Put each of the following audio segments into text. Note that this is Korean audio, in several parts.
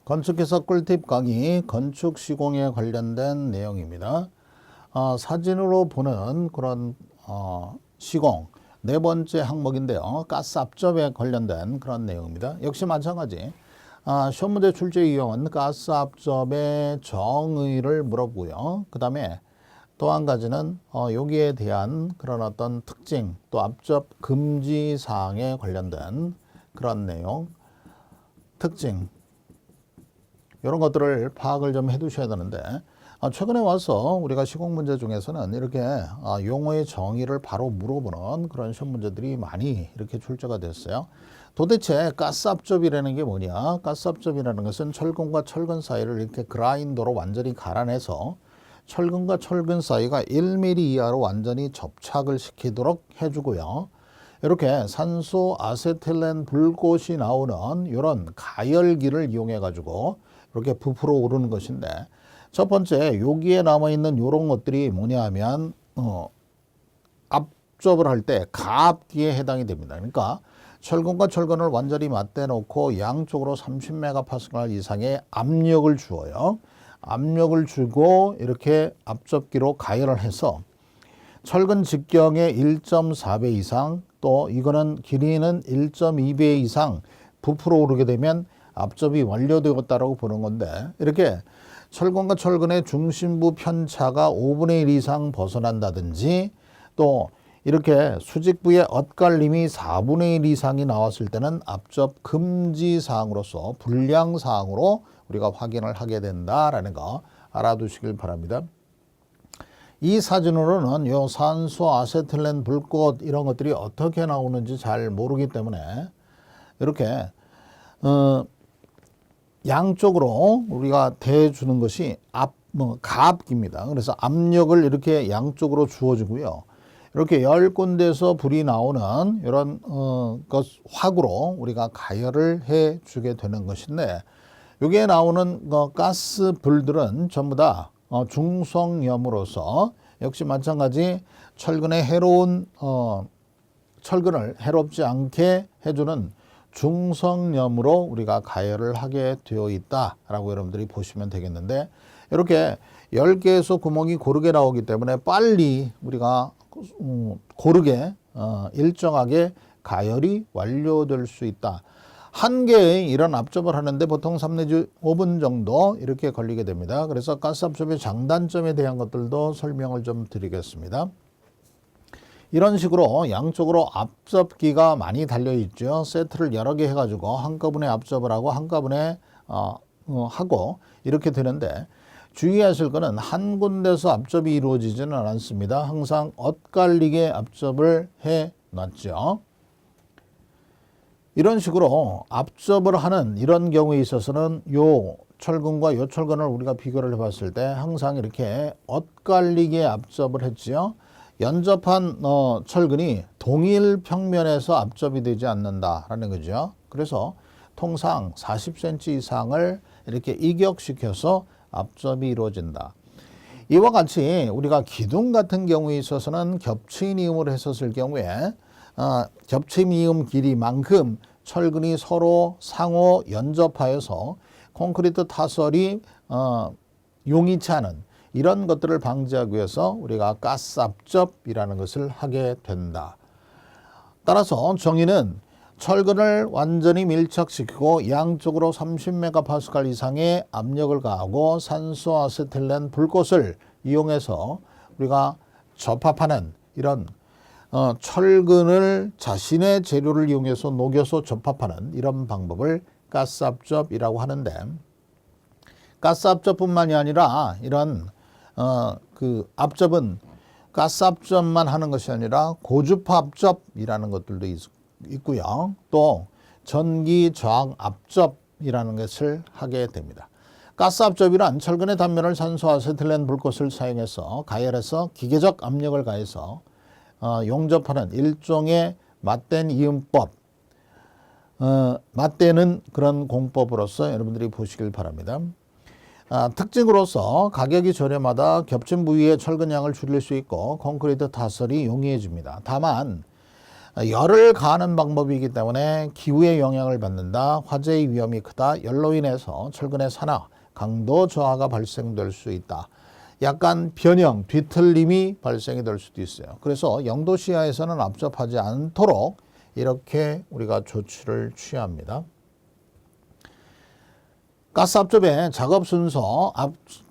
건축기사 꿀팁 강의, 건축 시공에 관련된 내용입니다. 사진으로 보는 그런 시공 네 번째 항목인데요. 가스 앞접에 관련된 그런 내용입니다. 역시 마찬가지 시험 문제 출제 유형은 가스 앞접의 정의를 물어보고요. 그 다음에 또 한 가지는 여기에 대한 그런 어떤 특징, 또 앞접 금지 사항에 관련된 그런 내용, 특징, 이런 것들을 파악을 좀 해두셔야 되는데, 최근에 와서 우리가 시공 문제 중에서는 이렇게 용어의 정의를 바로 물어보는 그런 시험 문제들이 많이 이렇게 출제가 됐어요. 도대체 가스압접이라는 게 뭐냐? 가스압접이라는 것은 철근과 철근 사이를 이렇게 그라인더로 완전히 갈아내서 철근과 철근 사이가 1mm 이하로 완전히 접착을 시키도록 해주고요. 이렇게 산소 아세틸렌 불꽃이 나오는 이런 가열기를 이용해 가지고 이렇게 부풀어 오르는 것인데, 첫 번째 여기에 남아있는 이런 것들이 뭐냐 하면 압접을 할 때 가압기에 해당이 됩니다. 그러니까 철근과 철근을 완전히 맞대 놓고 양쪽으로 30메가파스칼 이상의 압력을 주어요. 압력을 주고 이렇게 압접기로 가열을 해서 철근 직경의 1.4배 이상, 또 이거는 길이는 1.2배 이상 부풀어 오르게 되면 압접이 완료되었다라고 보는 건데, 이렇게 철근과 철근의 중심부 편차가 5분의 1 이상 벗어난다든지, 또 이렇게 수직부의 엇갈림이 4분의 1 이상이 나왔을 때는 압접 금지 사항으로서 불량 사항으로 우리가 확인을 하게 된다라는 거 알아두시길 바랍니다. 이 사진으로는 요 산소 아세틸렌 불꽃 이런 것들이 어떻게 나오는지 잘 모르기 때문에 이렇게 양쪽으로 우리가 대주는 것이 가압기입니다. 그래서 압력을 이렇게 양쪽으로 주어주고요. 이렇게 10군데에서 불이 나오는 이런 것 화구로 우리가 가열을 해 주게 되는 것인데, 여기에 나오는 가스 불들은 전부 다 중성염으로서 역시 마찬가지 철근의 해로운 철근을 해롭지 않게 해주는 중성염으로 우리가 가열을 하게 되어 있다라고 여러분들이 보시면 되겠는데, 이렇게 10개에서 구멍이 고르게 나오기 때문에 빨리 우리가 고르게 일정하게 가열이 완료될 수 있다. 한 개의 이런 압접을 하는데 보통 3 내지 5분 정도 이렇게 걸리게 됩니다. 그래서 가스압접의 장단점에 대한 것들도 설명을 좀 드리겠습니다. 이런 식으로 양쪽으로 압접기가 많이 달려 있죠. 세트를 여러 개 해가지고 한꺼번에 압접을 하고 한꺼번에 하고 이렇게 되는데, 주의하실 거는 한 군데서 압접이 이루어지지는 않습니다. 항상 엇갈리게 압접을 해 놨죠. 이런 식으로 압접을 하는 이런 경우에 있어서는 요 철근과 요 철근을 우리가 비교를 해 봤을 때 항상 이렇게 엇갈리게 압접을 했지요. 연접한 철근이 동일 평면에서 압접이 되지 않는다라는 거죠. 그래서 통상 40cm 이상을 이렇게 이격시켜서 압접이 이루어진다. 이와 같이 우리가 기둥 같은 경우에 있어서는 겹친 이음을 했었을 경우에 겹친 이음 길이만큼 철근이 서로 상호 연접하여서 콘크리트 타설이 용이치 않은 이런 것들을 방지하기 위해서 우리가 가스압접이라는 것을 하게 된다. 따라서 정의는 철근을 완전히 밀착시키고 양쪽으로 30메가파스칼 이상의 압력을 가하고 산소 아세틸렌 불꽃을 이용해서 우리가 접합하는 이런 철근을 자신의 재료를 이용해서 녹여서 접합하는 이런 방법을 가스압접이라고 하는데, 가스압접뿐만이 아니라 이런 압접은 가스압접만 하는 것이 아니라 고주파압접이라는 것들도 있고요. 또 전기 저항 압접이라는 것을 하게 됩니다. 가스압접이란 철근의 단면을 산소 아세틸렌 불꽃을 사용해서 가열해서 기계적 압력을 가해서 용접하는 일종의 맞댄 이음법, 맞대는 그런 공법으로서 여러분들이 보시길 바랍니다. 특징으로서 가격이 저렴하다, 겹친 부위의 철근량을 줄일 수 있고 콘크리트 타설이 용이해집니다. 다만 열을 가하는 방법이기 때문에 기후의 영향을 받는다. 화재의 위험이 크다. 열로 인해서 철근의 산화, 강도 저하가 발생될 수 있다. 약간 변형, 뒤틀림이 발생이 될 수도 있어요. 그래서 영도시야에서는 압접하지 않도록 이렇게 우리가 조치를 취합니다. 가스 압접의 작업 순서,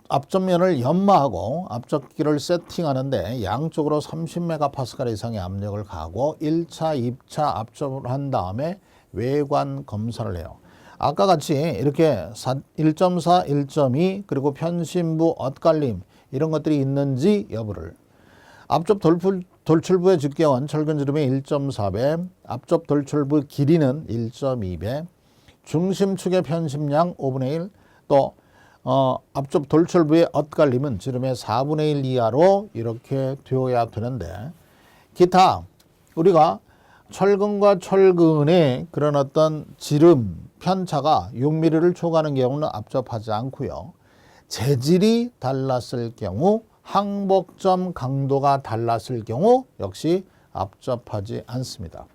압접면을 연마하고 압접기를 세팅하는데 양쪽으로 30메가파스칼 이상의 압력을 가하고 1차, 2차 압접을 한 다음에 외관 검사를 해요. 아까 같이 이렇게 1.4, 1.2 그리고 편심부, 엇갈림 이런 것들이 있는지 여부를 앞접 돌출부의 직경은 철근지름의 1.4배, 앞접 돌출부 길이는 1.2배, 중심축의 편심량 5분의 1, 또 앞접 돌출부의 엇갈림은 지름의 4분의 1 이하로 이렇게 되어야 되는데 기타 우리가 철근과 철근의 그런 어떤 지름, 편차가 6mm를 초과하는 경우는 압접하지 않고요. 재질이 달랐을 경우, 항복점 강도가 달랐을 경우 역시 압접하지 않습니다.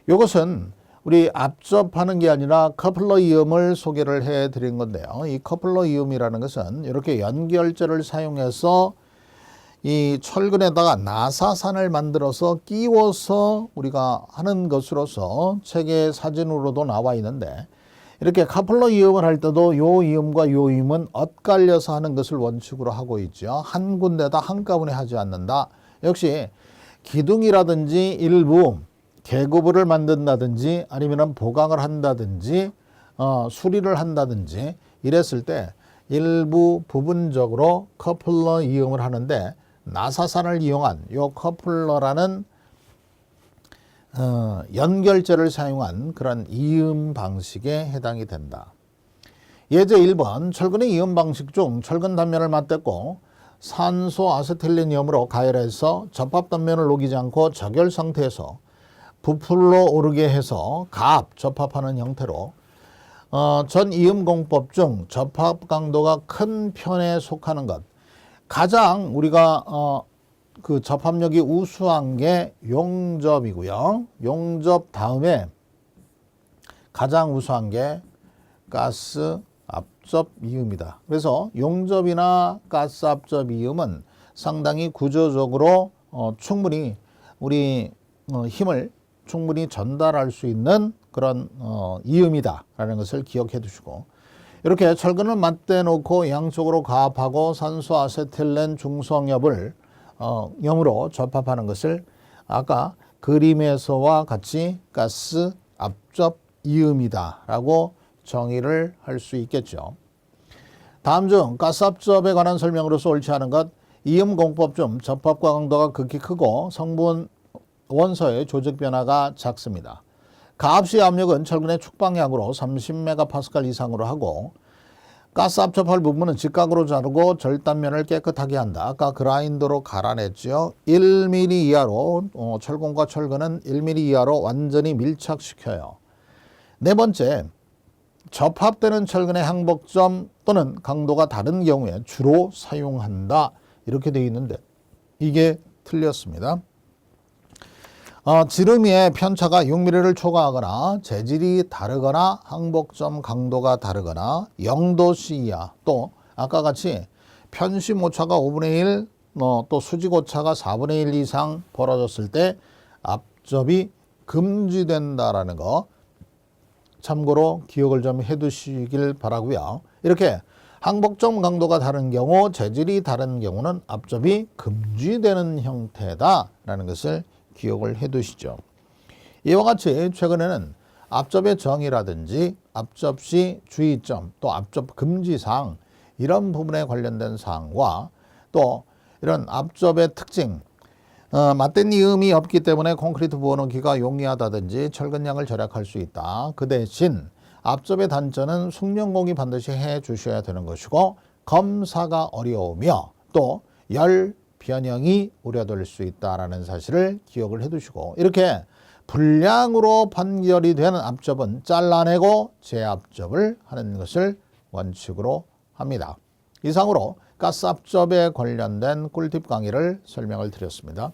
이것은 우리 압접하는 게 아니라 커플러 이음을 소개를 해드린 건데요. 이 커플러 이음이라는 것은 이렇게 연결제를 사용해서 이 철근에다가 나사산을 만들어서 끼워서 우리가 하는 것으로서 책의 사진으로도 나와 있는데 이렇게 커플러 이음을 할 때도 요 이음과 요 이음은 엇갈려서 하는 것을 원칙으로 하고 있죠. 한 군데다 한꺼번에 하지 않는다. 역시 기둥이라든지 일부 개구부를 만든다든지 아니면 보강을 한다든지 수리를 한다든지 이랬을 때 일부 부분적으로 커플러 이음을 하는데 나사산을 이용한 요 커플러라는 연결제를 사용한 그런 이음 방식에 해당이 된다. 예제 1번 철근의 이음 방식 중 철근 단면을 맞댔고 산소 아세틸렌이음으로 가열해서 접합 단면을 녹이지 않고 저결 상태에서 부풀러 오르게 해서 가압 접합하는 형태로 전 이음 공법 중 접합 강도가 큰 편에 속하는 것 가장 우리가 그 접합력이 우수한 게 용접이고요. 용접 다음에 가장 우수한 게 가스 압접 이음이다. 그래서 용접이나 가스 압접 이음은 상당히 구조적으로 충분히 우리 힘을 충분히 전달할 수 있는 그런 이음이다라는 것을 기억해 두시고 이렇게 철근을 맞대 놓고 양쪽으로 가압하고 산소 아세틸렌 중성엽을 염으로 접합하는 것을 아까 그림에서와 같이 가스 압접 이음이다라고 정의를 할 수 있겠죠. 다음 중 가스 압접에 관한 설명으로서 옳지 않은 것 이음 공법 중 접합과 강도가 극히 크고 성분 원소의 조직 변화가 작습니다. 가압 시 압력은 철근의 축방향으로 30메가파스칼 이상으로 하고 가스 압접할 부분은 직각으로 자르고 절단면을 깨끗하게 한다. 아까 그라인더로 갈아냈죠. 1mm 이하로 철근과 철근은 1mm 이하로 완전히 밀착시켜요. 네 번째, 접합되는 철근의 항복점 또는 강도가 다른 경우에 주로 사용한다. 이렇게 되어 있는데 이게 틀렸습니다. 지름의 편차가 6mm를 초과하거나 재질이 다르거나 항복점 강도가 다르거나 0도씨 이하 또 아까 같이 편심 오차가 5분의 1 또 수직 오차가 4분의 1 이상 벌어졌을 때 압접이 금지된다라는 거 참고로 기억을 좀 해두시길 바라고요. 이렇게 항복점 강도가 다른 경우 재질이 다른 경우는 압접이 금지되는 형태다라는 것을 기억을 해 두시죠. 이와 같이 최근에는 압접의 정의라든지 압접 시 주의점 또 압접 금지사항 이런 부분에 관련된 사항과 또 이런 압접의 특징 맞댄 이음이 없기 때문에 콘크리트 부어넣기가 용이하다든지 철근량을 절약할 수 있다. 그 대신 압접의 단점은 숙련공이 반드시 해 주셔야 되는 것이고 검사가 어려우며 또 열 변형이 우려될 수 있다는 사실을 기억을 해 두시고 이렇게 불량으로 판결이 되는 압접은 잘라내고 재압접을 하는 것을 원칙으로 합니다. 이상으로 가스 압접에 관련된 꿀팁 강의를 설명을 드렸습니다.